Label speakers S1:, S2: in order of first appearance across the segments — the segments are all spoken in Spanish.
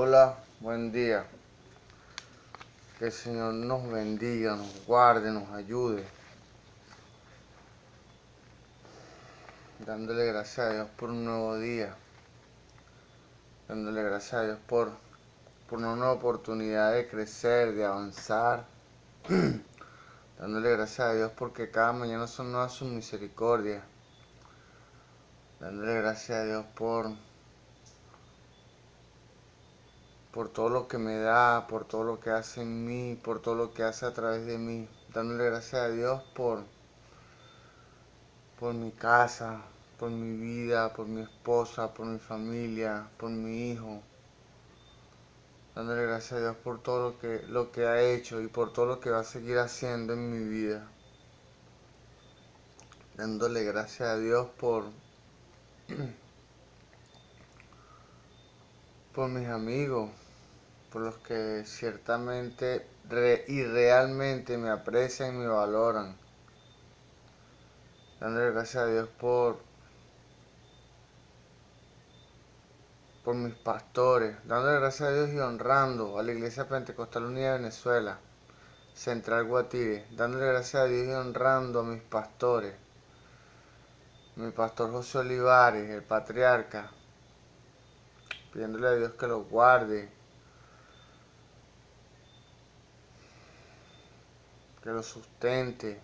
S1: Hola, buen día. Que el Señor nos bendiga, nos guarde, nos ayude. Dándole gracias a Dios por un nuevo día. Dándole gracias a Dios por una nueva oportunidad de crecer, de avanzar. Dándole gracias a Dios porque cada mañana son nuevas sus misericordias. Dándole gracias a Dios por todo lo que me da, por todo lo que hace en mí, por todo lo que hace a través de mí. Dándole gracias a Dios por mi casa, por mi vida, por mi esposa, por mi familia, por mi hijo. Dándole gracias a Dios por todo lo que ha hecho y por todo lo que va a seguir haciendo en mi vida. Dándole gracias a Dios por mis amigos, por los que ciertamente y realmente me aprecian y me valoran. Dándole gracias a Dios por mis pastores. Dándole gracias a Dios y honrando a la Iglesia Pentecostal Unida de Venezuela, Central Guatire. Dándole gracias a Dios y honrando a mis pastores. Mi pastor José Olivares, el patriarca. Pidiéndole a Dios que los guarde, que los sustente,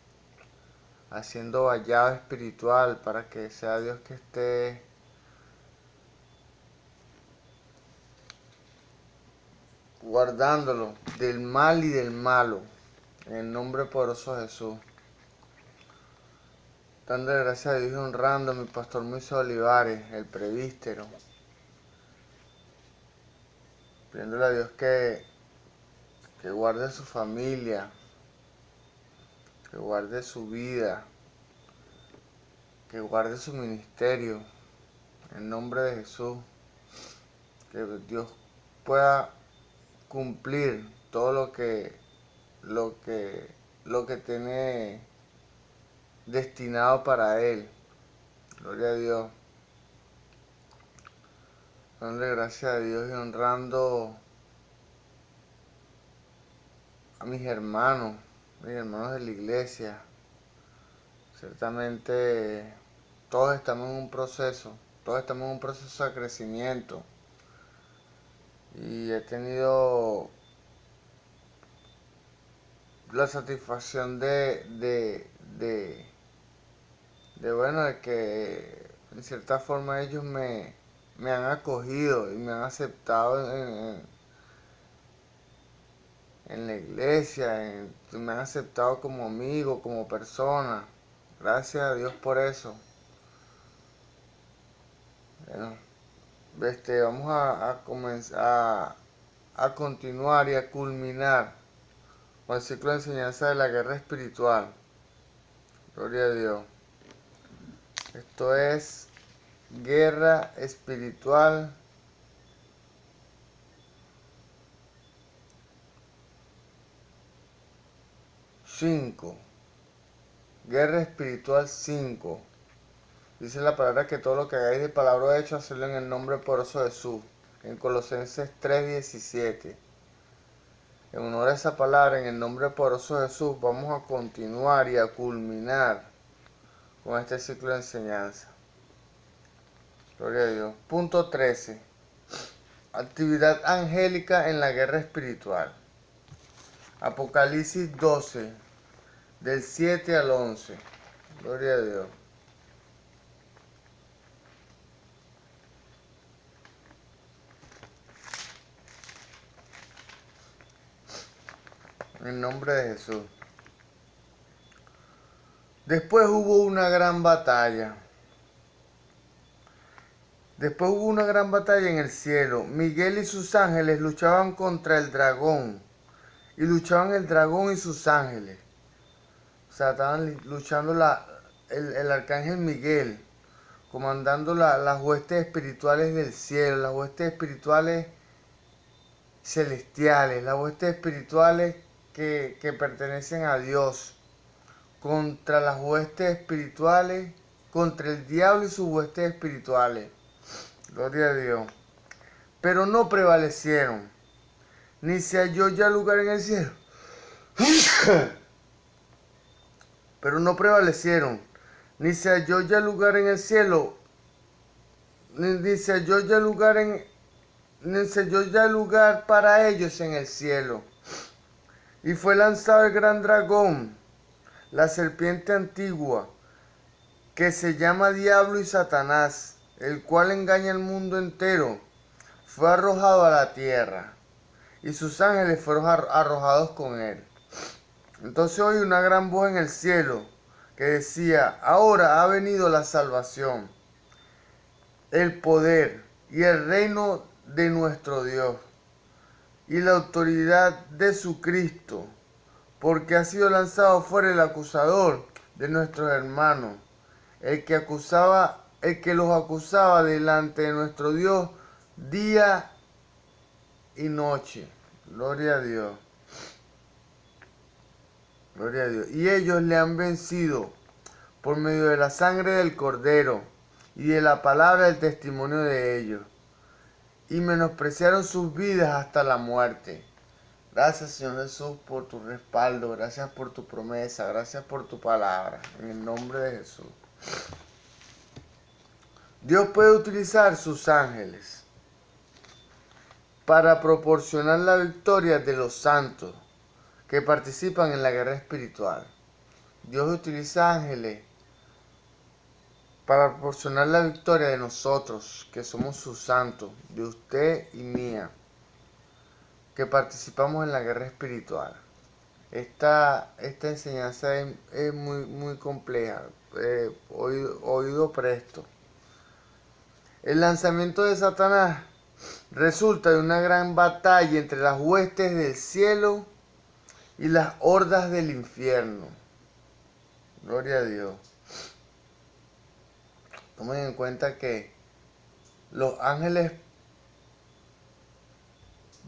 S1: haciendo vallado espiritual para que sea Dios que esté guardándolo del mal y del malo, en el nombre poderoso de Jesús. Dándole gracias a Dios y honrando a mi pastor Moisés Olivares, el presbítero. Pidiéndole a Dios que guarde su familia, que guarde su vida, que guarde su ministerio, en nombre de Jesús. Que Dios pueda cumplir todo lo que tiene destinado para él. Gloria a Dios. Dándole gracias a Dios y honrando a mis hermanos de la iglesia. Ciertamente todos estamos en un proceso de crecimiento. Y he tenido la satisfacción de que en cierta forma ellos me han acogido y me han aceptado en la iglesia, me han aceptado como amigo, como persona. Gracias a Dios por eso. Bueno, vamos a comenzar a continuar y a culminar con el ciclo de enseñanza de la guerra espiritual. Gloria a Dios. Esto es guerra espiritual. Guerra espiritual 5. Dice la palabra que todo lo que hagáis de palabra o hecho, hacerlo en el nombre poderoso de Jesús. En Colosenses 3:17. En honor a esa palabra, en el nombre poderoso de Jesús, vamos a continuar y a culminar con este ciclo de enseñanza. Gloria a Dios. Punto 13. Actividad angélica en la guerra espiritual. Apocalipsis 12, del 7 al 11. Gloria a Dios. En el nombre de Jesús. Después hubo una gran batalla. Después hubo una gran batalla en el cielo. Miguel y sus ángeles luchaban contra el dragón. Y luchaban el dragón y sus ángeles. O sea, estaban luchando el arcángel Miguel, comandando las huestes espirituales del cielo, las huestes espirituales celestiales, las huestes espirituales que pertenecen a Dios, contra las huestes espirituales, contra el diablo y sus huestes espirituales. Gloria a Dios. pero no prevalecieron, ni se halló ya lugar en el cielo. Pero no prevalecieron, ni se halló ya lugar en el cielo, ni se halló ya lugar ni se halló ya lugar para ellos en el cielo. Y fue lanzado el gran dragón, la serpiente antigua, que se llama Diablo y Satanás, el cual engaña al mundo entero. Fue arrojado a la tierra, y sus ángeles fueron arrojados con él. Entonces oí una gran voz en el cielo, que decía: ahora ha venido la salvación, el poder y el reino de nuestro Dios, y la autoridad de su Cristo, porque ha sido lanzado fuera el acusador de nuestros hermanos, el que los acusaba delante de nuestro Dios día y noche. Gloria a Dios. Gloria a Dios. Y ellos le han vencido por medio de la sangre del Cordero y de la palabra del testimonio de ellos, y menospreciaron sus vidas hasta la muerte. Gracias, Señor Jesús, por tu respaldo. Gracias por tu promesa. Gracias por tu palabra. En el nombre de Jesús. Dios puede utilizar sus ángeles para proporcionar la victoria de los santos que participan en la guerra espiritual. Dios utiliza ángeles para proporcionar la victoria de nosotros, que somos sus santos, de usted y mía, que participamos en la guerra espiritual. Esta enseñanza es muy compleja. Oído presto. El lanzamiento de Satanás resulta de una gran batalla entre las huestes del cielo y las hordas del infierno. Gloria a Dios. Tomen en cuenta que los ángeles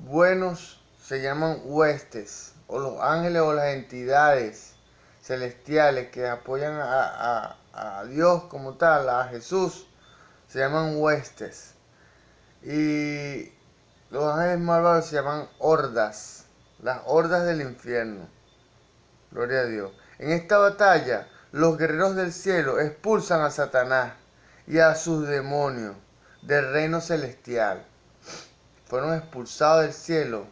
S1: buenos se llaman huestes, o los ángeles o las entidades celestiales que apoyan a Dios como tal, a Jesús, se llaman huestes. Y los ángeles malvados se llaman hordas, las hordas del infierno. Gloria a Dios. En esta batalla, los guerreros del cielo expulsan a Satanás y a sus demonios del reino celestial. Fueron expulsados del cielo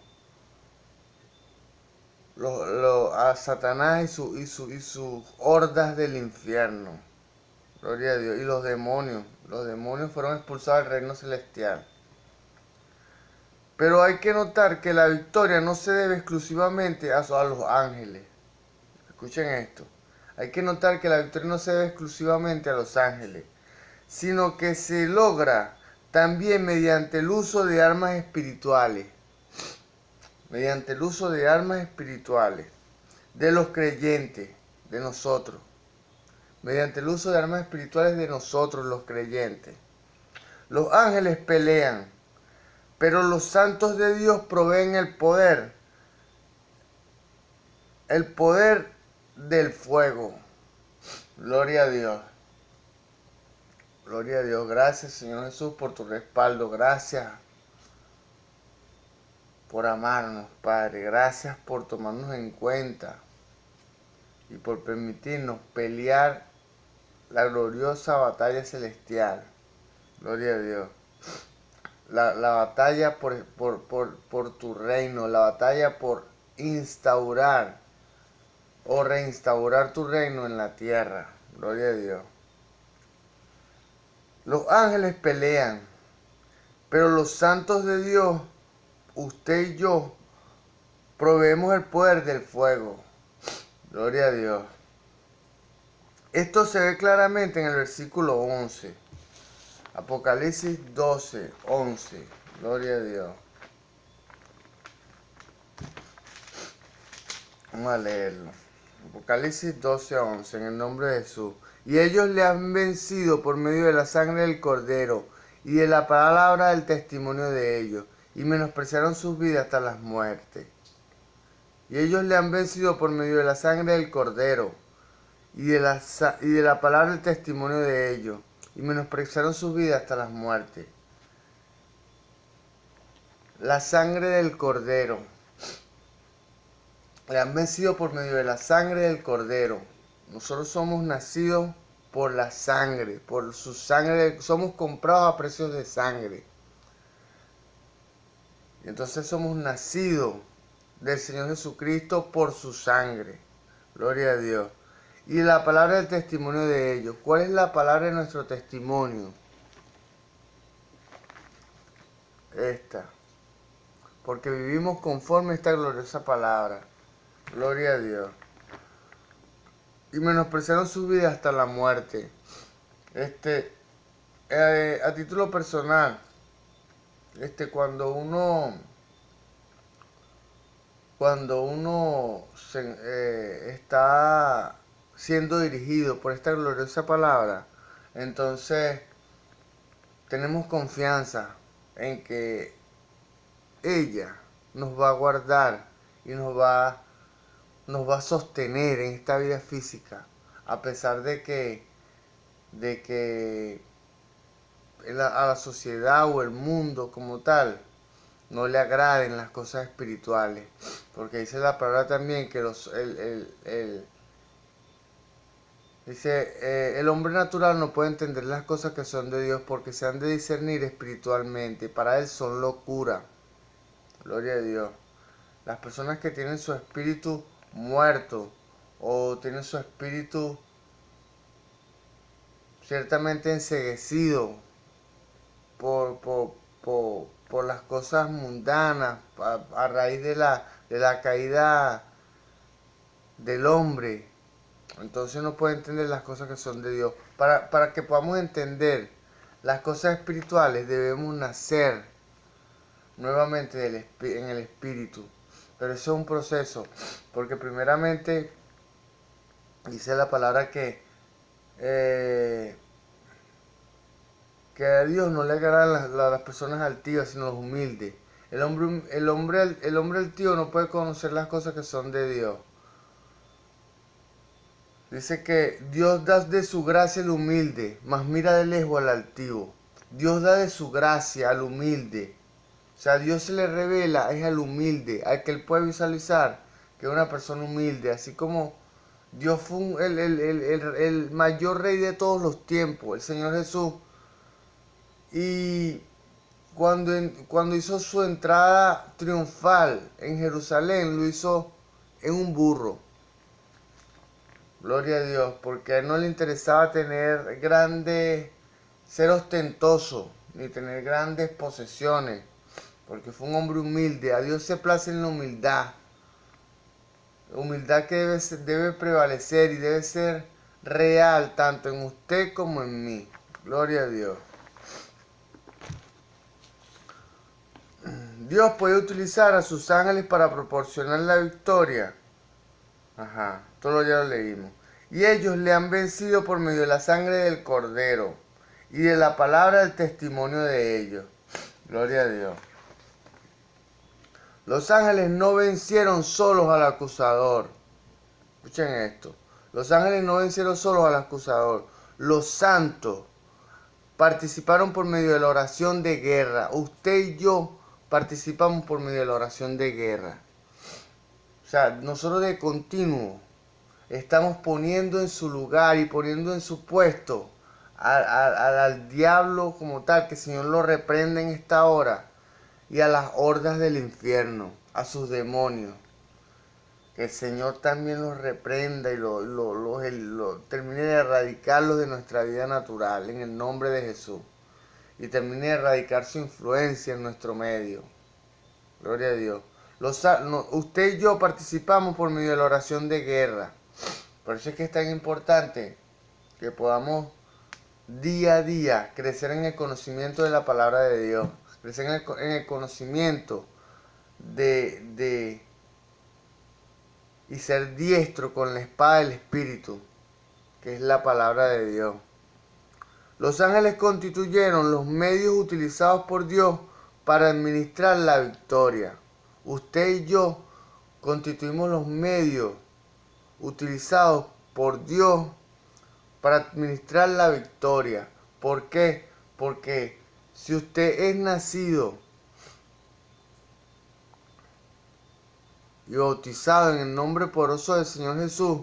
S1: a Satanás y sus hordas del infierno. Gloria a Dios. Y los demonios fueron expulsados del reino celestial. Pero hay que notar que la victoria no se debe exclusivamente a los ángeles. Escuchen esto. Hay que notar que la victoria no se debe exclusivamente a los ángeles, sino que se logra también mediante el uso de armas espirituales. Mediante el uso de armas espirituales de los creyentes, de nosotros. Mediante el uso de armas espirituales de nosotros, los creyentes. Los ángeles pelean, pero los santos de Dios proveen el poder del fuego. Gloria a Dios. Gloria a Dios. Gracias, Señor Jesús, por tu respaldo. Gracias por amarnos, Padre. Gracias por tomarnos en cuenta y por permitirnos pelear la gloriosa batalla celestial. Gloria a Dios. La batalla por tu reino, la batalla por instaurar o reinstaurar tu reino en la tierra. Gloria a Dios. Los ángeles pelean, pero los santos de Dios, usted y yo, proveemos el poder del fuego. Gloria a Dios. Esto se ve claramente en el versículo 11. Apocalipsis 12, 11. Gloria a Dios. Vamos a leerlo. Apocalipsis 12, 11. En el nombre de Jesús. Y ellos le han vencido por medio de la sangre del Cordero y de la palabra del testimonio de ellos, y menospreciaron sus vidas hasta las muertes. Y ellos le han vencido por medio de la sangre del Cordero y de la palabra del testimonio de ellos, y menospreciaron sus vidas hasta las muertes. la sangre del Cordero. Le han vencido por medio de la sangre del Cordero. Nosotros somos nacidos por la sangre, por su sangre, somos comprados a precios de sangre. Y entonces somos nacidos del Señor Jesucristo por su sangre. Gloria a Dios. Y la palabra del testimonio de ellos. ¿Cuál es la palabra de nuestro testimonio? Esta. Porque vivimos conforme a esta gloriosa palabra. Gloria a Dios. Y menospreciaron su vida hasta la muerte. A título personal, cuando uno está siendo dirigido por esta gloriosa palabra, entonces tenemos confianza en que ella nos va a guardar y nos va a sostener en esta vida física, a pesar de que a la sociedad o el mundo como tal no le agraden las cosas espirituales, porque dice la palabra también que el hombre natural no puede entender las cosas que son de Dios porque se han de discernir espiritualmente, para él son locura. Gloria a Dios. Las personas que tienen su espíritu muerto o tienen su espíritu ciertamente enceguecido por las cosas mundanas, a raíz de la caída del hombre, entonces no puede entender las cosas que son de Dios. Para que podamos entender las cosas espirituales debemos nacer nuevamente en el espíritu. Pero eso es un proceso, porque primeramente dice la palabra que a Dios no le agradan las personas altivas, sino los humildes. El hombre altivo no puede conocer las cosas que son de Dios. Dice que Dios da de su gracia al humilde, mas mira de lejos al altivo. Dios da de su gracia al humilde. O sea, Dios se le revela es al humilde, al que él puede visualizar que es una persona humilde, así como Dios fue el mayor rey de todos los tiempos, el Señor Jesús. Y cuando hizo su entrada triunfal en Jerusalén, lo hizo en un burro. Gloria a Dios, porque a él no le interesaba ser ostentoso, ni tener grandes posesiones, porque fue un hombre humilde. A Dios se place en la humildad. Humildad que debe prevalecer y debe ser real tanto en usted como en mí. Gloria a Dios. Dios puede utilizar a sus ángeles para proporcionar la victoria. Ajá, todo ya lo leímos. Y ellos le han vencido por medio de la sangre del Cordero y de la palabra del testimonio de ellos. Gloria a Dios. Los ángeles no vencieron solos al acusador. Escuchen esto. Los ángeles no vencieron solos al acusador. Los santos participaron por medio de la oración de guerra. Usted y yo participamos por medio de la oración de guerra. O sea, nosotros de continuo estamos poniendo en su lugar y poniendo en su puesto al diablo como tal, que el Señor lo reprenda en esta hora, y a las hordas del infierno, a sus demonios. Que el Señor también los reprenda y termine de erradicarlos de nuestra vida natural, en el nombre de Jesús. Y termine de erradicar su influencia en nuestro medio. Gloria a Dios. Usted y yo participamos por medio de la oración de guerra. Por eso es que es tan importante que podamos día a día crecer en el conocimiento de la palabra de Dios. Crecer en el conocimiento y ser diestro con la espada del Espíritu, que es la palabra de Dios. Los ángeles constituyeron los medios utilizados por Dios para administrar la victoria. Usted y yo constituimos los medios utilizados por Dios para administrar la victoria. ¿Por qué? Porque si usted es nacido y bautizado en el nombre poderoso del Señor Jesús,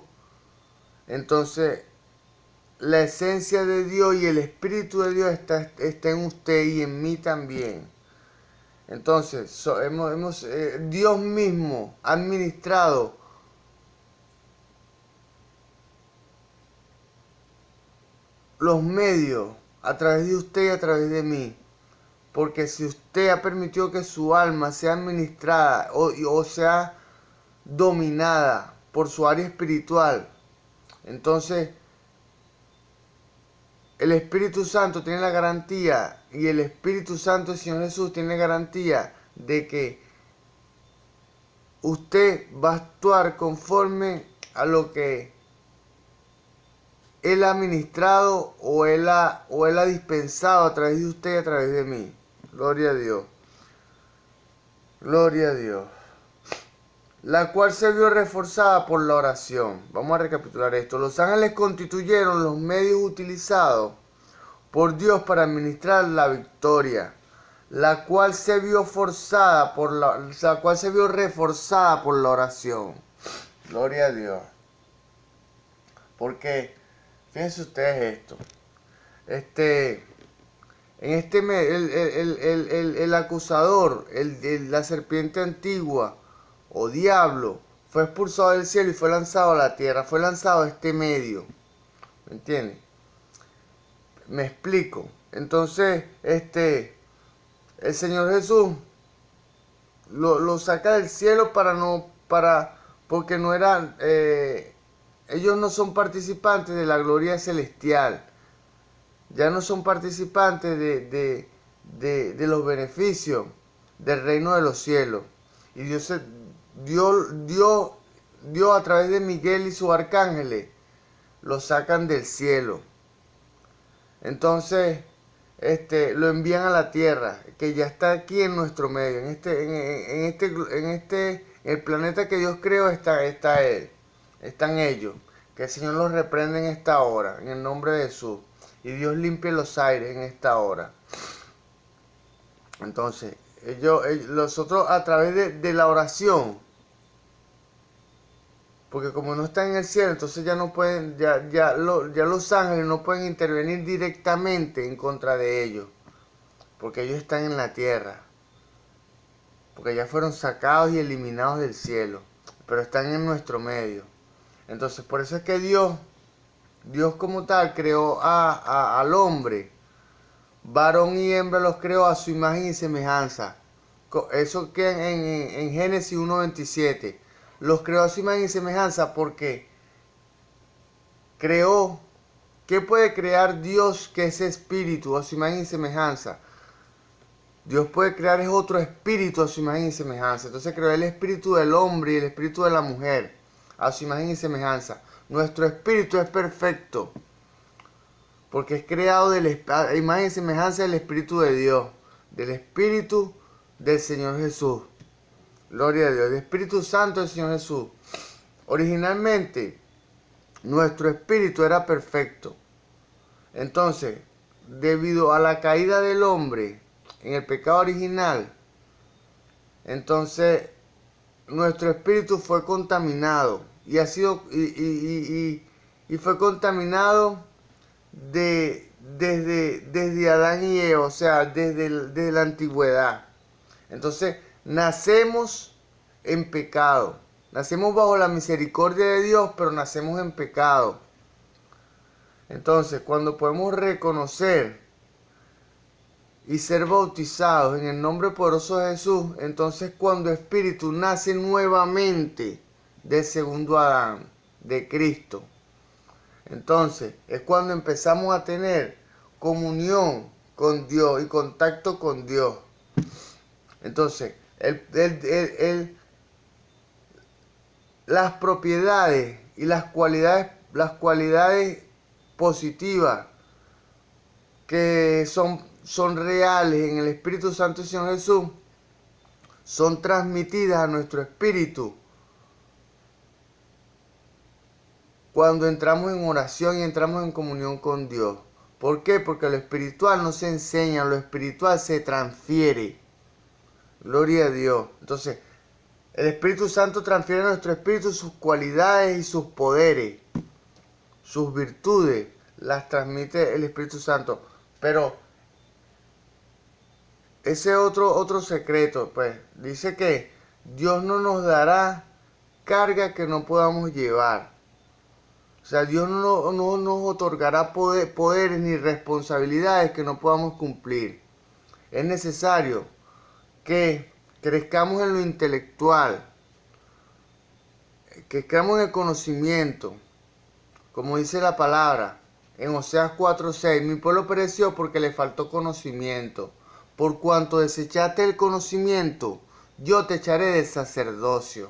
S1: entonces la esencia de Dios y el Espíritu de Dios está en usted y en mí también. Entonces, Dios mismo ha administrado los medios a través de usted y a través de mí. Porque si usted ha permitido que su alma sea administrada o sea dominada por su área espiritual, entonces el Espíritu Santo tiene la garantía, y el Espíritu Santo del Señor Jesús tiene garantía de que usted va a actuar conforme a lo que Él ha ministrado o Él ha dispensado a través de usted y a través de mí. Gloria a Dios. Gloria a Dios. La cual se vio reforzada por la oración. Vamos a recapitular esto. Los ángeles constituyeron los medios utilizados por Dios para administrar la victoria, la cual se vio reforzada por la oración. Gloria a Dios. Porque, fíjense ustedes esto. El acusador, la serpiente antigua o diablo, fue expulsado del cielo y fue lanzado a la tierra, fue lanzado a este medio. ¿Me entiendes? Me explico. Entonces, el Señor Jesús lo saca del cielo porque no eran, ellos no son participantes de la gloria celestial. Ya no son participantes de los beneficios del reino de los cielos. Y Dios a través de Miguel y sus arcángeles lo sacan del cielo. Entonces, lo envían a la tierra, que ya está aquí en nuestro medio. En el planeta que Dios creó está Él. Están ellos. Que el Señor los reprenda en esta hora, en el nombre de Jesús. Y Dios limpie los aires en esta hora. Entonces, nosotros a través de la oración, porque como no están en el cielo, entonces ya no pueden, ya los ángeles no pueden intervenir directamente en contra de ellos, porque ellos están en la tierra, porque ya fueron sacados y eliminados del cielo, pero están en nuestro medio. Entonces, por eso es que Dios como tal creó al hombre, varón y hembra los creó a su imagen y semejanza. Eso que en Génesis 1:27. Los creó a su imagen y semejanza porque creó. ¿Qué puede crear Dios que es espíritu a su imagen y semejanza? Dios puede crear es otro espíritu a su imagen y semejanza. Entonces creó el espíritu del hombre y el espíritu de la mujer a su imagen y semejanza. Nuestro espíritu es perfecto porque es creado de la imagen y semejanza del Espíritu de Dios, del Espíritu del Señor Jesús. Gloria a Dios, del Espíritu Santo del Señor Jesús. Originalmente, nuestro espíritu era perfecto. Entonces, debido a la caída del hombre en el pecado original, entonces nuestro espíritu fue contaminado y ha sido y fue contaminado desde Adán y Eva, o sea, desde la antigüedad. Entonces, nacemos en pecado. Nacemos bajo la misericordia de Dios, pero nacemos en pecado. Entonces, cuando podemos reconocer y ser bautizados en el nombre poderoso de Jesús, entonces cuando Espíritu nace nuevamente del segundo Adán, de Cristo, entonces es cuando empezamos a tener comunión con Dios y contacto con Dios. Entonces, las propiedades y las cualidades positivas que son reales en el Espíritu Santo del Señor Jesús son transmitidas a nuestro espíritu cuando entramos en oración y entramos en comunión con Dios. ¿Por qué? Porque lo espiritual no se enseña, lo espiritual se transfiere. Gloria a Dios. Entonces, El Espíritu Santo transfiere a nuestro espíritu sus cualidades y sus poderes, sus virtudes, las transmite el Espíritu Santo. Pero ese otro secreto, pues, dice que Dios no nos dará carga que no podamos llevar. O sea, Dios no nos otorgará poderes ni responsabilidades que no podamos cumplir. Es necesario que crezcamos en lo intelectual, que crezcamos en el conocimiento, como dice la palabra en Oseas 4:6, mi pueblo pereció porque le faltó conocimiento. Por cuanto desechaste el conocimiento, yo te echaré del sacerdocio.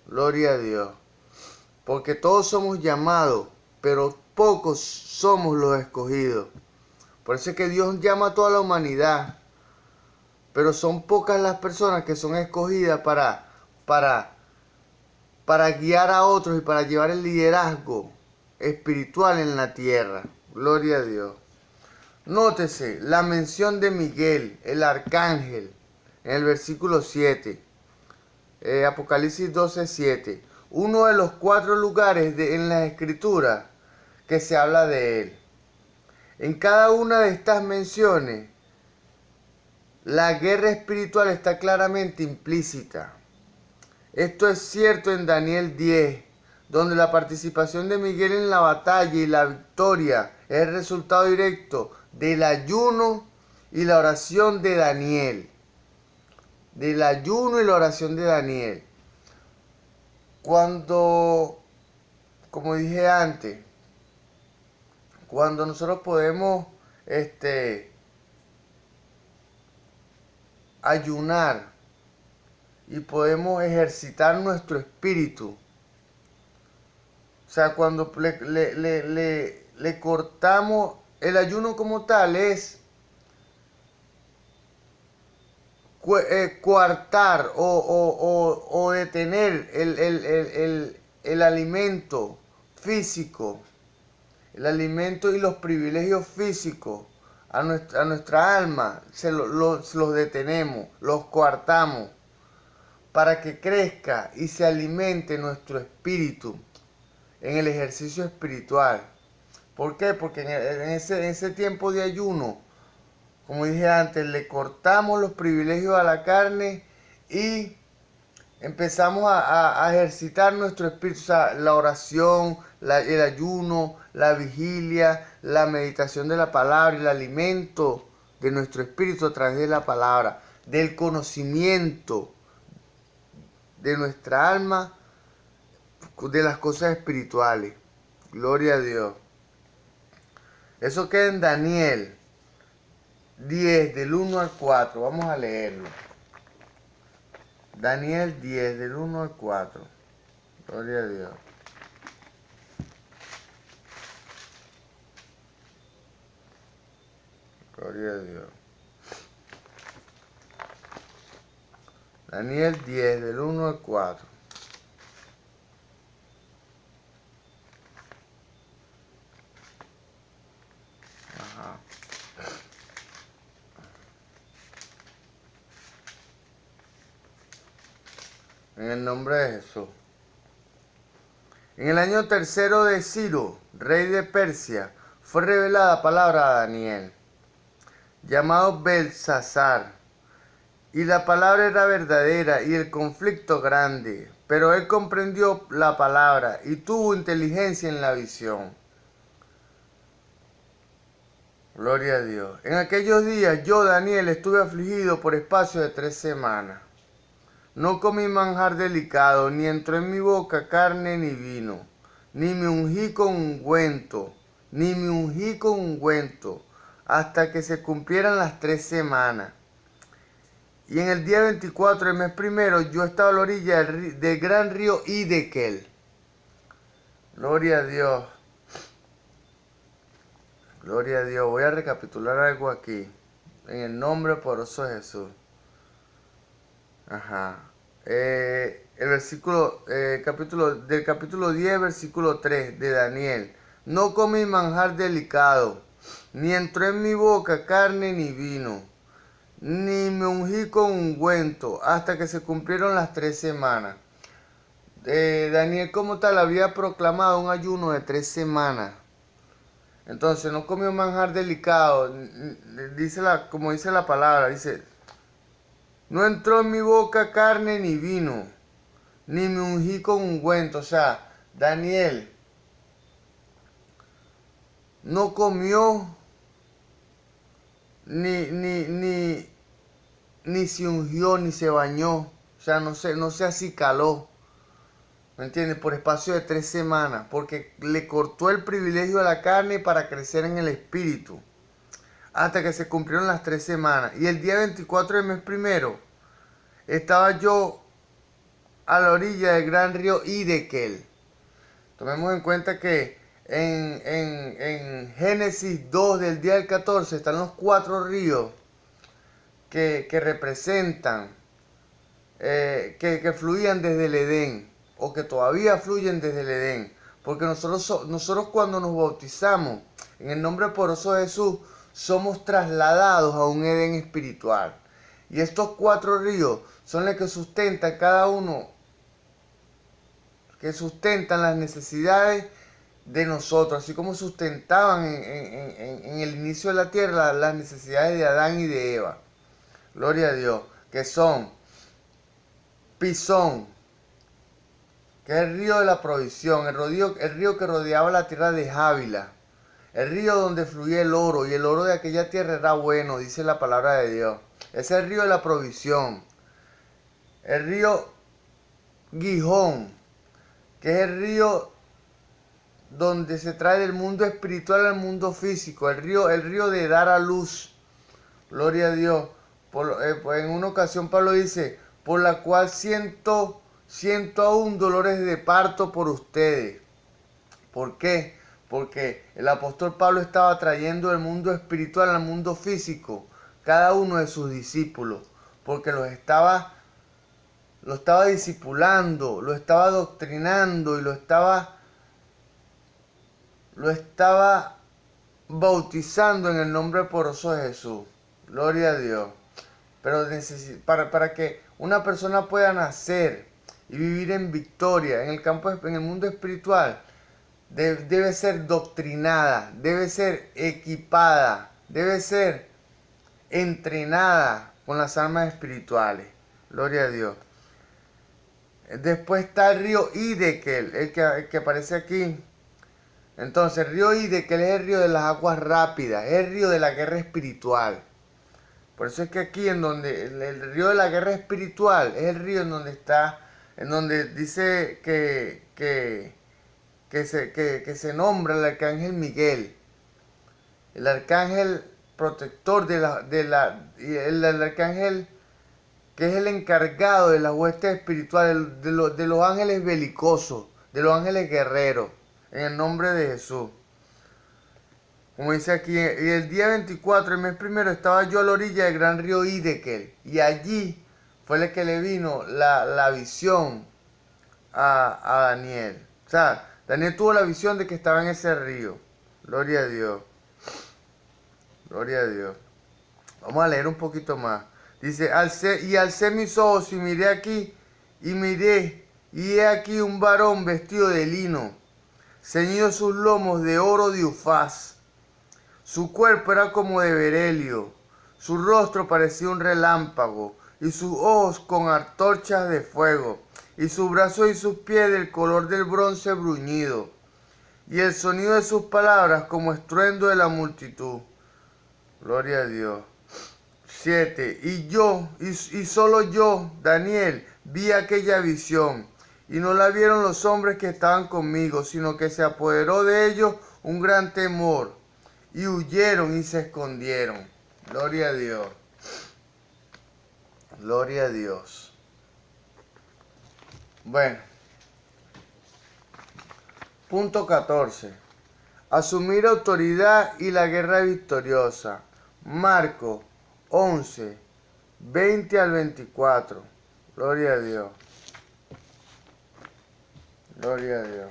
S1: Gloria a Dios. Porque todos somos llamados, pero pocos somos los escogidos. Por eso es que Dios llama a toda la humanidad, pero son pocas las personas que son escogidas para guiar a otros y para llevar el liderazgo espiritual en la tierra. Gloria a Dios. Nótese la mención de Miguel, el arcángel, en el versículo 7. Apocalipsis 12:7. Uno de los 4 lugares en la escritura que se habla de él. En cada una de estas menciones, la guerra espiritual está claramente implícita. Esto es cierto en Daniel 10, donde la participación de Miguel en la batalla y la victoria es el resultado directo del ayuno y la oración de Daniel. Del ayuno y la oración de Daniel. Cuando, como dije antes, cuando nosotros podemos ayunar y podemos ejercitar nuestro espíritu, o sea, cuando le cortamos, el ayuno como tal es coartar o detener el alimento físico, el alimento y los privilegios físicos a nuestra alma, los detenemos, los coartamos, para que crezca y se alimente nuestro espíritu en el ejercicio espiritual. ¿Por qué? Porque en ese tiempo de ayuno, como dije antes, le cortamos los privilegios a la carne y empezamos a ejercitar nuestro espíritu, o sea, la oración, el ayuno, la vigilia, la meditación de la palabra y el alimento de nuestro espíritu a través de la palabra, del conocimiento de nuestra alma, de las cosas espirituales. Gloria a Dios. Eso queda en Daniel 10, del 1 al 4. Vamos a leerlo. Daniel 10, del 1 al 4. Gloria a Dios. Gloria a Dios. Daniel 10, del 1 al 4. Ajá. En el nombre de Jesús. En el año tercero de Ciro, rey de Persia, fue revelada palabra a Daniel, llamado Belsasar. Y la palabra era verdadera y el conflicto grande, pero él comprendió la palabra y tuvo inteligencia en la visión. Gloria a Dios. En aquellos días yo, Daniel, estuve afligido por espacio de 3 semanas. No comí manjar delicado, ni entró en mi boca carne ni vino, ni me ungí con ungüento, hasta que se cumplieran las 3 semanas. Y en el día 24 del mes primero, yo estaba a la orilla del gran río Hiddekel. Gloria a Dios. Gloria a Dios. Voy a recapitular algo aquí. En el nombre poderoso de Jesús. Ajá. El versículo, del capítulo 10, versículo 3 de Daniel. No comí manjar delicado, ni entró en mi boca carne ni vino, ni me ungí con ungüento, hasta que se cumplieron las 3 semanas. Daniel como tal había proclamado un ayuno de 3 semanas. Entonces no comió manjar delicado, como dice la palabra, dice, no entró en mi boca carne ni vino, ni me ungí con ungüento. O sea, Daniel no comió ni se ungió, ni se bañó. O sea, no se acicaló. ¿Me entiendes? Por espacio de 3 semanas. Porque le cortó el privilegio a la carne para crecer en el espíritu. Hasta que se cumplieron las 3 semanas. Y el día 24 del mes primero, estaba yo a la orilla del gran río Hiddekel. Tomemos en cuenta que en Génesis 2 del día del 14 están los 4 ríos que representan, que fluían desde el Edén, o que todavía fluyen desde el Edén. Porque nosotros cuando nos bautizamos en el nombre poderoso de Jesús, somos trasladados a un Edén espiritual. Y estos 4 ríos son los que sustentan cada uno, que sustentan las necesidades de nosotros, así como sustentaban en el inicio de la tierra las necesidades de Adán y de Eva. Gloria a Dios, que son Pisón, que es el río de la provisión, el río que rodeaba la tierra de Jávila, el río donde fluía el oro, y el oro de aquella tierra era bueno, dice la palabra de Dios. Es el río de la provisión. El río Gihón, que es el río donde se trae del mundo espiritual al mundo físico, el río de dar a luz. Gloria a Dios. Pues en una ocasión Pablo dice, por la cual siento aún dolores de parto por ustedes. ¿Por qué? Porque el apóstol Pablo estaba trayendo del mundo espiritual al mundo físico cada uno de sus discípulos, porque lo estaba discipulando, lo estaba adoctrinando y lo estaba bautizando en el nombre poderoso de Jesús. Gloria a Dios. Pero para que una persona pueda nacer y vivir en victoria en el mundo espiritual, debe ser doctrinada, debe ser equipada, debe ser entrenada con las armas espirituales. Gloria a Dios. Después está el río Hiddekel, el que aparece aquí. Entonces, el río Hiddekel es el río de las aguas rápidas, es el río de la guerra espiritual. Por eso es que aquí el río de la guerra espiritual es el río en donde dice que se nombra el arcángel Miguel, el arcángel protector el arcángel que es el encargado de las huestes espirituales, de los ángeles belicosos, de los ángeles guerreros, en el nombre de Jesús. Como dice aquí, y el día 24, el mes primero, estaba yo a la orilla del gran río Hiddekel, y allí fue el que le vino la visión a Daniel. O sea, Daniel tuvo la visión de que estaba en ese río. Gloria a Dios. Gloria a Dios. Vamos a leer un poquito más. Dice, alcé mis ojos y miré aquí, y he aquí un varón vestido de lino, ceñido sus lomos de oro de Ufaz. Su cuerpo era como de berelio, su rostro parecía un relámpago, y sus ojos con antorchas de fuego, y sus brazos y sus pies del color del bronce bruñido, y el sonido de sus palabras como estruendo de la multitud. Gloria a Dios. 7. Y solo yo, Daniel, vi aquella visión, y no la vieron los hombres que estaban conmigo, sino que se apoderó de ellos un gran temor, y huyeron y se escondieron. Gloria a Dios. Gloria a Dios. Bueno, punto 14. Asumir autoridad y la guerra victoriosa. Marcos 11, 20 al 24. Gloria a Dios. Gloria a Dios.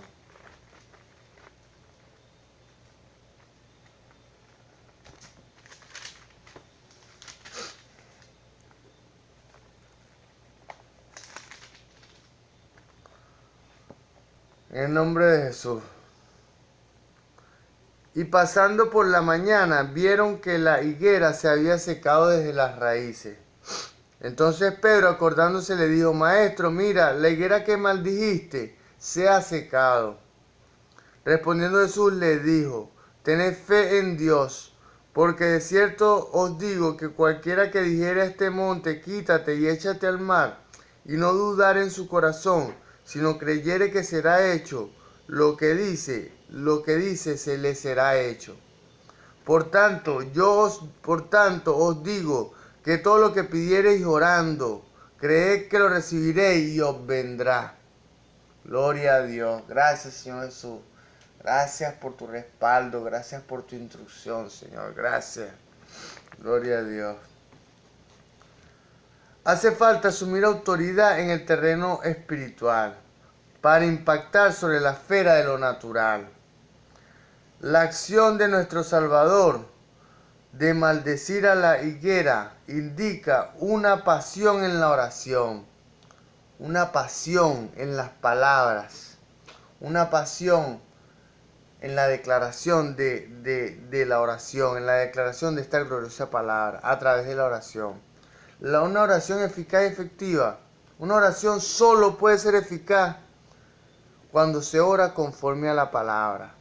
S1: En el nombre de Jesús. Y pasando por la mañana, vieron que la higuera se había secado desde las raíces. Entonces Pedro, acordándose, le dijo: Maestro, mira, la higuera que maldijiste se ha secado. Respondiendo Jesús les dijo: Tened fe en Dios, porque de cierto os digo que cualquiera que dijere a este monte: Quítate y échate al mar, y no dudar en su corazón, sino creyere que será hecho lo que dice, se le será hecho. Por tanto os digo que todo lo que pidiereis orando, creed que lo recibiréis y os vendrá. Gloria a Dios. Gracias, Señor Jesús. Gracias por tu respaldo. Gracias por tu instrucción, Señor. Gracias. Gloria a Dios. Hace falta asumir autoridad en el terreno espiritual para impactar sobre la esfera de lo natural. La acción de nuestro Salvador de maldecir a la higuera indica una pasión en la oración, una pasión en las palabras, una pasión en la declaración de la oración, en la declaración de esta gloriosa palabra a través de la oración. Una oración eficaz y efectiva, una oración solo puede ser eficaz cuando se ora conforme a la palabra.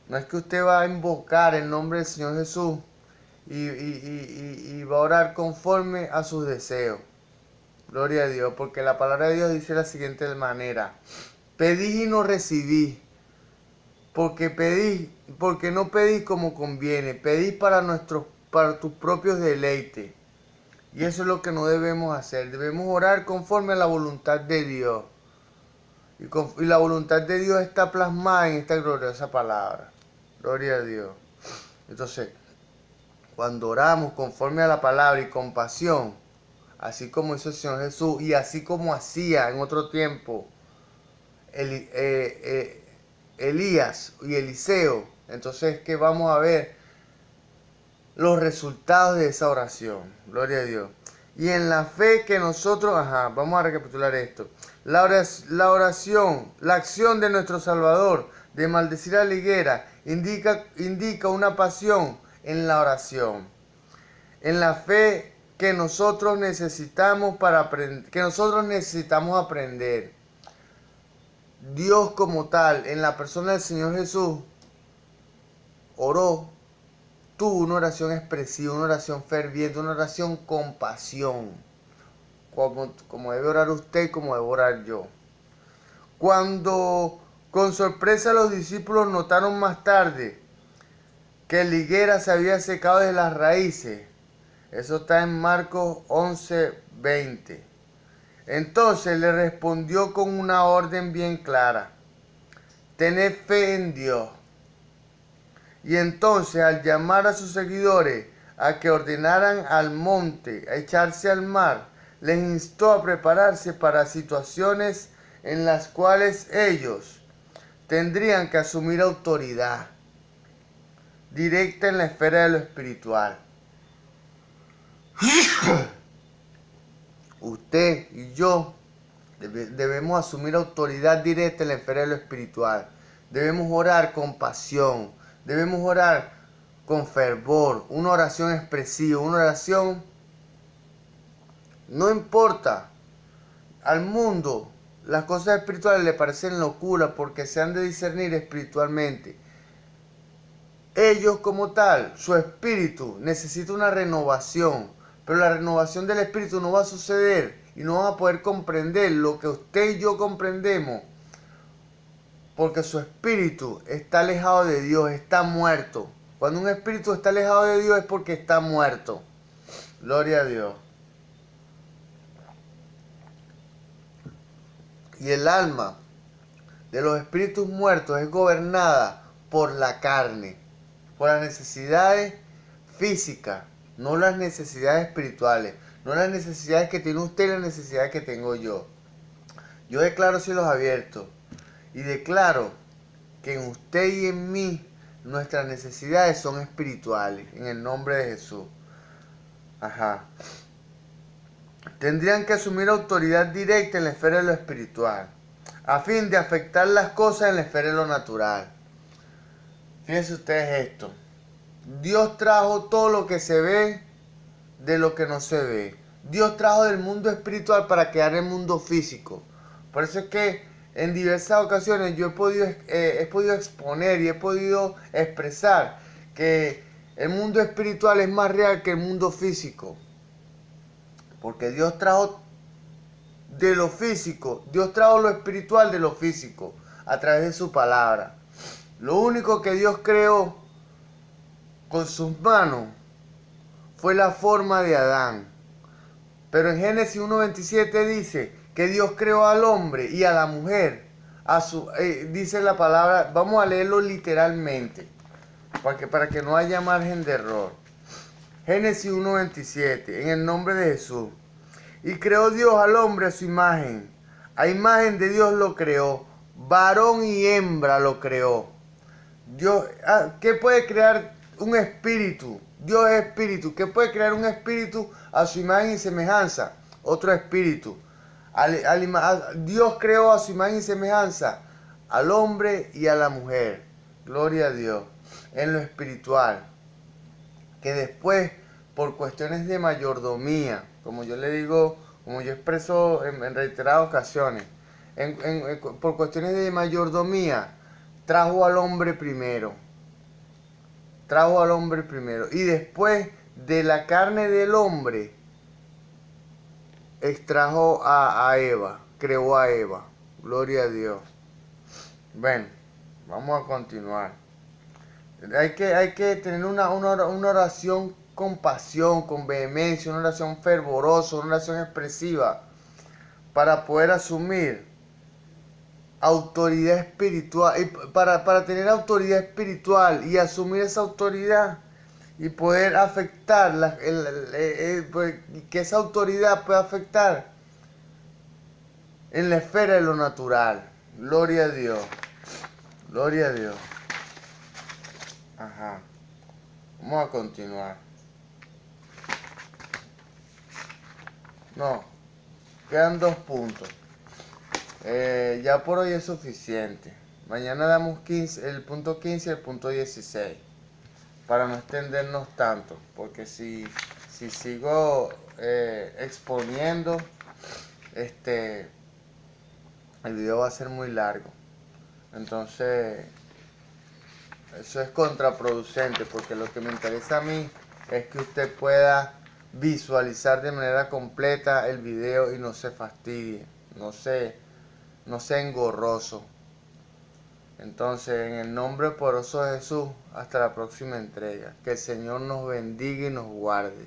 S1: No es que usted va a invocar el nombre del Señor Jesús y va a orar conforme a sus deseos. Gloria a Dios, porque la palabra de Dios dice de la siguiente manera: pedís y no recibís, porque no pedís como conviene, pedís para tus propios deleites. Y eso es lo que no debemos hacer. Debemos orar conforme a la voluntad de Dios. Y la voluntad de Dios está plasmada en esta gloriosa palabra. Gloria a Dios. Entonces, cuando oramos conforme a la palabra y con pasión, así como hizo el Señor Jesús y así como hacía en otro tiempo Elías y Eliseo, entonces que vamos a ver los resultados de esa oración. Gloria a Dios. Y en la fe que nosotros, vamos a recapitular esto. La oración, la acción de nuestro Salvador de maldecir a la higuera indica una pasión en la oración. En la fe que nosotros necesitamos aprender. Dios como tal, en la persona del Señor Jesús, tuvo una oración expresiva, una oración ferviente, una oración con pasión, como debe orar usted y como debo orar yo. Cuando con sorpresa los discípulos notaron más tarde que la higuera se había secado de las raíces, eso está en Marcos 11:20. Entonces le respondió con una orden bien clara: tened fe en Dios. Y entonces, al llamar a sus seguidores a que ordenaran al monte a echarse al mar, les instó a prepararse para situaciones en las cuales ellos tendrían que asumir autoridad directa en la esfera de lo espiritual. Usted y yo debemos asumir autoridad directa en la esfera de lo espiritual. Debemos orar con pasión. Debemos orar con fervor. Una oración expresiva. Una oración, no importa. Al mundo las cosas espirituales le parecen locura porque se han de discernir espiritualmente. Ellos como tal, su espíritu necesita una renovación. Pero la renovación del espíritu no va a suceder y no va a poder comprender lo que usted y yo comprendemos, porque su espíritu está alejado de Dios, está muerto. Cuando un espíritu está alejado de Dios es porque está muerto. Gloria a Dios. Y el alma de los espíritus muertos es gobernada por la carne, por las necesidades físicas, no las necesidades espirituales, no las necesidades que tiene usted y las necesidades que tengo yo. Yo declaro cielos abiertos y declaro que en usted y en mí nuestras necesidades son espirituales, en el nombre de Jesús. Tendrían que asumir autoridad directa en la esfera de lo espiritual. a fin de afectar las cosas en la esfera de lo natural. Fíjense ustedes esto. Dios trajo todo lo que se ve de lo que no se ve. Dios trajo del mundo espiritual para crear el mundo físico. Por eso es que en diversas ocasiones yo he podido exponer y he podido expresar que el mundo espiritual es más real que el mundo físico. Porque Dios trajo de lo físico, Dios trajo lo espiritual de lo físico a través de su palabra. Lo único que Dios creó con sus manos fue la forma de Adán. Pero en Génesis 1:27 dice que Dios creó al hombre y a la mujer. Dice la palabra, vamos a leerlo literalmente, para que no haya margen de error. Génesis 1:27, en el nombre de Jesús. Y creó Dios al hombre a su imagen. A imagen de Dios lo creó. Varón y hembra lo creó. Dios, ¿qué puede crear un espíritu? Dios es espíritu. ¿Qué puede crear un espíritu a su imagen y semejanza? Otro espíritu. Dios creó a su imagen y semejanza al hombre y a la mujer. Gloria a Dios. En lo espiritual. Que después, por cuestiones de mayordomía, como yo le digo, como yo expreso en reiteradas ocasiones, por cuestiones de mayordomía, trajo al hombre primero. Trajo al hombre primero. Y después de la carne del hombre, extrajo a Eva. Creó a Eva. Gloria a Dios. Bueno, vamos a continuar. Hay que tener una oración con pasión, con vehemencia, una oración fervorosa, una oración expresiva, para poder asumir autoridad espiritual, y para tener autoridad espiritual y asumir esa autoridad y poder afectar, que esa autoridad pueda afectar en la esfera de lo natural. Gloria a Dios. Gloria a Dios. Ajá. Vamos a continuar. No, quedan 2 puntos. Ya por hoy es suficiente. Mañana damos el punto 15 y el punto 16. Para no extendernos tanto. Porque si sigo exponiendo, el video va a ser muy largo. Entonces, eso es contraproducente. Porque lo que me interesa a mí es que usted pueda visualizar de manera completa el video y no se fastidie, no sea engorroso. Entonces, en el nombre poderoso de Jesús, hasta la próxima entrega. Que el Señor nos bendiga y nos guarde.